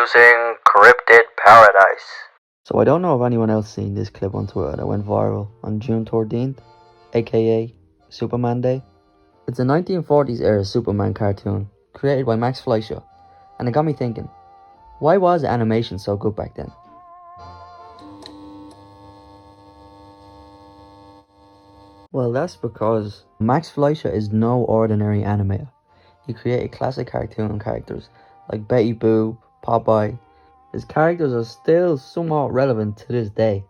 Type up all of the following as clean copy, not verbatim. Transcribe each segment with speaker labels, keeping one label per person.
Speaker 1: Introducing Cryptid Paradise.
Speaker 2: So I don't know if anyone else seen this clip on Twitter that went viral on June 13th, aka Superman Day. It's a 1940s era Superman cartoon created by Max Fleischer, and it got me thinking, why was animation so good back then? Well, that's because Max Fleischer is no ordinary animator. He created classic cartoon characters like Betty Boop, Popeye. His characters are still somewhat relevant to this day.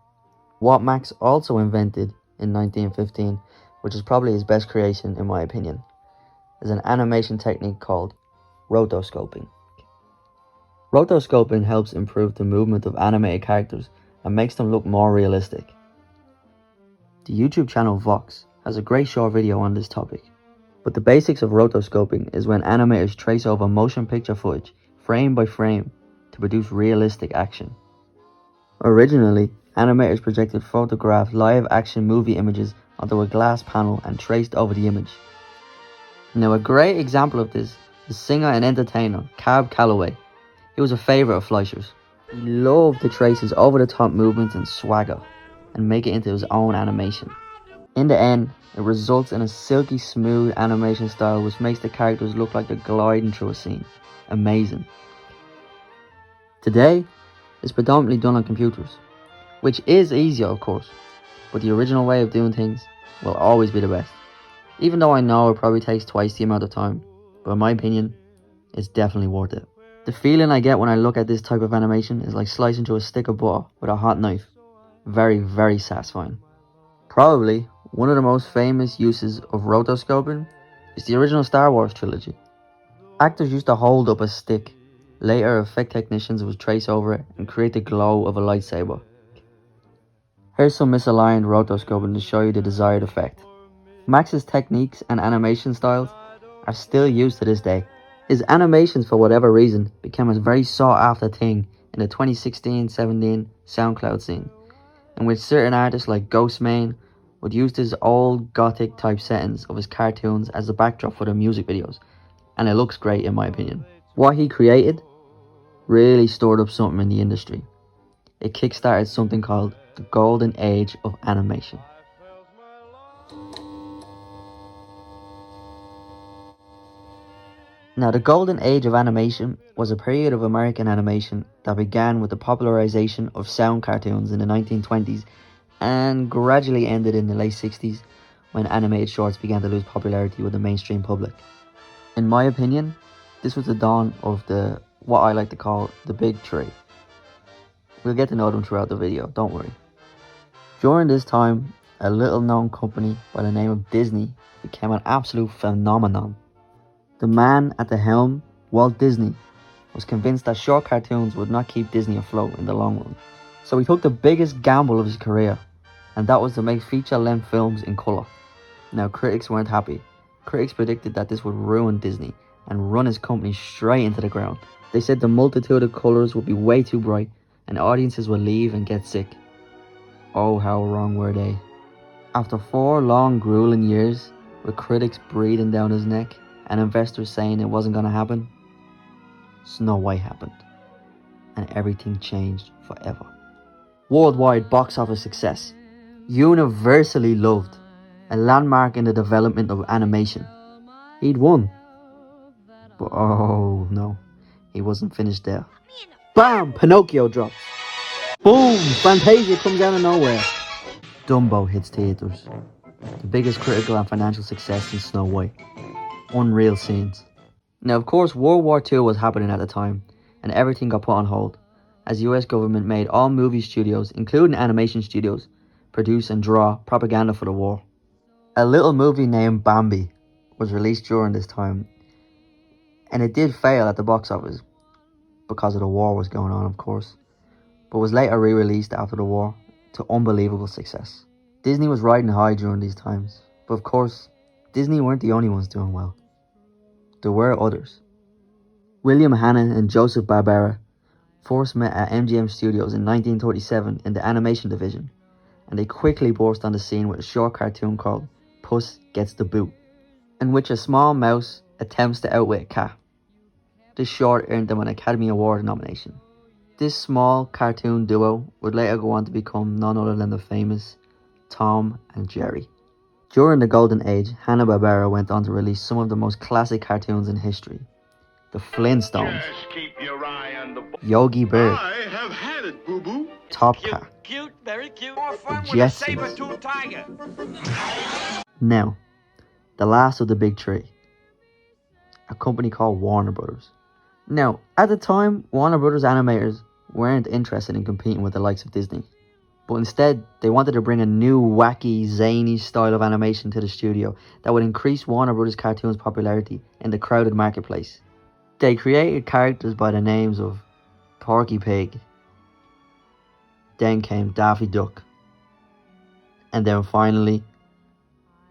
Speaker 2: What Max also invented in 1915, which is probably his best creation in my opinion, is an animation technique called rotoscoping. Rotoscoping helps improve the movement of animated characters and makes them look more realistic. The YouTube channel Vox has a great short video on this topic. But the basics of rotoscoping is when animators trace over motion picture footage, frame by frame, to produce realistic action. Originally, animators projected photographed live action movie images onto a glass panel and traced over the image. Now a great example of this is singer and entertainer Cab Calloway. He was a favourite of Fleischer's. He loved to trace his over-the-top movements and swagger and make it into his own animation. In the end, it results in a silky smooth animation style which makes the characters look like they're gliding through a scene. Amazing. Today, it's predominantly done on computers, which is easier of course, but the original way of doing things will always be the best. Even though I know it probably takes twice the amount of time, but in my opinion, it's definitely worth it. The feeling I get when I look at this type of animation is like slicing through a stick of butter with a hot knife. Very, very satisfying. Probably one of the most famous uses of rotoscoping is the original Star Wars trilogy. Actors used to hold up a stick. Later, effect technicians would trace over it and create the glow of a lightsaber. Here's some misaligned rotoscoping to show you the desired effect. Max's techniques and animation styles are still used to this day. His animations, for whatever reason, became a very sought after thing in the 2016-17 SoundCloud scene, in which certain artists like Ghostmane would use his old gothic type settings of his cartoons as a backdrop for their music videos, and it looks great in my opinion. What he created really stored up something in the industry. It kickstarted something called the golden age of animation. Now, the golden age of animation was a period of American animation that began with the popularization of sound cartoons in the 1920s and gradually ended in the late 60s when animated shorts began to lose popularity with the mainstream public. In my opinion, this was the dawn of what I like to call the big three. We'll get to know them throughout the video, don't worry. During this time, a little known company by the name of Disney became an absolute phenomenon. The man at the helm, Walt Disney, was convinced that short cartoons would not keep Disney afloat in the long run. So he took the biggest gamble of his career, and that was to make feature-length films in colour. Now critics weren't happy. Critics predicted that this would ruin Disney and run his company straight into the ground. They said the multitude of colours would be way too bright and audiences would leave and get sick. Oh, how wrong were they. After 4 long grueling years, with critics breathing down his neck and investors saying it wasn't going to happen, Snow White happened, and everything changed forever. Worldwide box office success, universally loved, a landmark in the development of animation. He'd won, but oh no, he wasn't finished there. Bam! Pinocchio drops. Boom! Fantasia comes out of nowhere. Dumbo hits theatres, the biggest critical and financial success since Snow White. Unreal scenes. Now of course World War II was happening at the time and everything got put on hold as the US government made all movie studios, including animation studios, produce and draw propaganda for the war. A little movie named Bambi was released during this time, and it did fail at the box office because of the war was going on of course, but was later re-released after the war to unbelievable success. Disney was riding high during these times, but of course Disney weren't the only ones doing well. There were others. William Hanna and Joseph Barbera first met at MGM Studios in 1937 in the animation division, and they quickly burst on the scene with a short cartoon called Puss Gets the Boot, in which a small mouse attempts to outwit a cat. This short earned them an Academy Award nomination. This small cartoon duo would later go on to become none other than the famous Tom and Jerry. During the Golden Age, Hanna-Barbera went on to release some of the most classic cartoons in history. The Flintstones, Yogi Bear,
Speaker 3: I have had it, boo-boo.
Speaker 2: Top Cat,
Speaker 4: Cute, very cute.
Speaker 2: the Jetsons. Now, the last of the big three, a company called Warner Brothers. Now, at the time, Warner Brothers animators weren't interested in competing with the likes of Disney, but instead they wanted to bring a new wacky, zany style of animation to the studio that would increase Warner Brothers cartoons' popularity in the crowded marketplace. They created characters by the names of Porky Pig, then came Daffy Duck, and then finally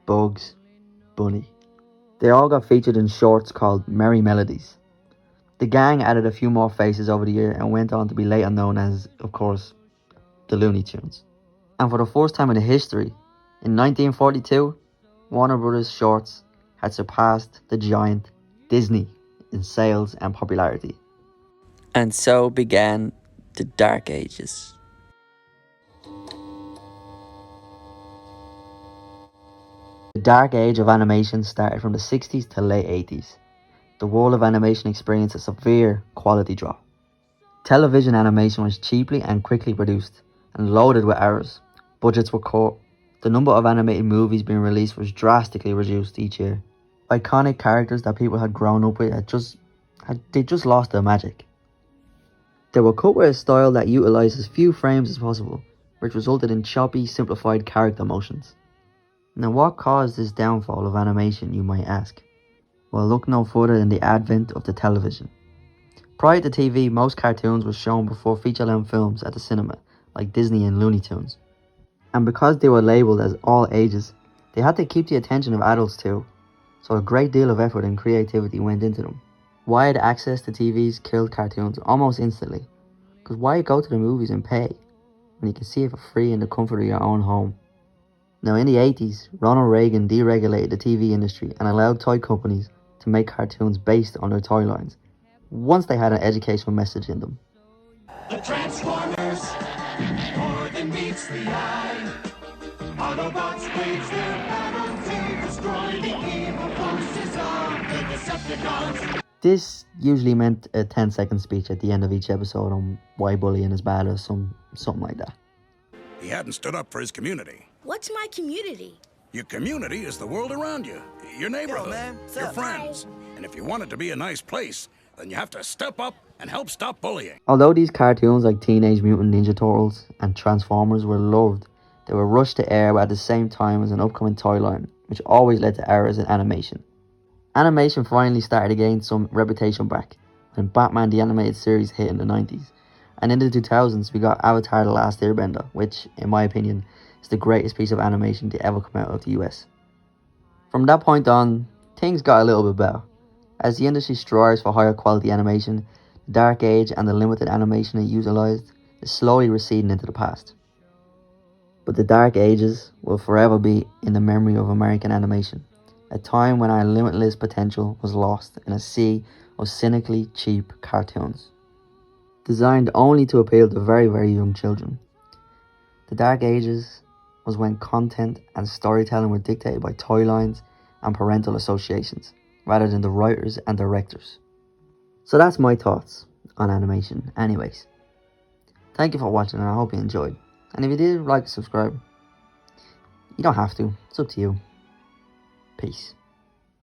Speaker 2: Bugs Bunny. They all got featured in shorts called Merry Melodies. The gang added a few more faces over the year and went on to be later known as, of course, the Looney Tunes. And for the first time in history, in 1942, Warner Brothers shorts had surpassed the giant Disney in sales and popularity. And so began the Dark Ages. The Dark Age of animation started from the 60s to late 80s. The world of animation experienced a severe quality drop. Television animation was cheaply and quickly produced and loaded with errors. Budgets were cut. The number of animated movies being released was drastically reduced each year. Iconic characters that people had grown up with they just lost their magic. They were cut with a style that utilised as few frames as possible, which resulted in choppy, simplified character motions. Now, what caused this downfall of animation, you might ask? Well, look no further than the advent of the television. Prior to TV, most cartoons were shown before feature-length films at the cinema, like Disney and Looney Tunes. And because they were labelled as all ages, they had to keep the attention of adults too, so a great deal of effort and creativity went into them. Wide access to TVs killed cartoons almost instantly, because why go to the movies and pay, when you can see it for free in the comfort of your own home? Now, in the 80s, Ronald Reagan deregulated the TV industry and allowed toy companies to make cartoons based on their toy lines, once they had an educational message in them.
Speaker 3: The Transformers, more than meets the eye. Autobots wage their battle to destroy the evil forces of the Decepticons.
Speaker 2: This usually meant a 10-second speech at the end of each episode on why bullying is bad or something like that.
Speaker 5: He hadn't stood up for his community.
Speaker 6: What's my community?
Speaker 5: Your community is the world around you, your neighborhood, your friends. And if you want it to be a nice place, then you have to step up and help stop bullying.
Speaker 2: Although these cartoons like Teenage Mutant Ninja Turtles and Transformers were loved, they were rushed to air at the same time as an upcoming toy line, which always led to errors in animation. Animation finally started to gain some reputation back when Batman the Animated Series hit in the 90s. And in the 2000s we got Avatar The Last Airbender, which, in my opinion, is the greatest piece of animation to ever come out of the US. From that point on, things got a little bit better. As the industry strives for higher quality animation, the Dark Age and the limited animation it utilised is slowly receding into the past. But the Dark Ages will forever be in the memory of American animation, a time when our limitless potential was lost in a sea of cynically cheap cartoons, designed only to appeal to very, very young children. The Dark Ages was when content and storytelling were dictated by toy lines and parental associations, rather than the writers and directors. So that's my thoughts on animation anyways. Thank you for watching and I hope you enjoyed. And if you did, like and subscribe. You don't have to, it's up to you. Peace.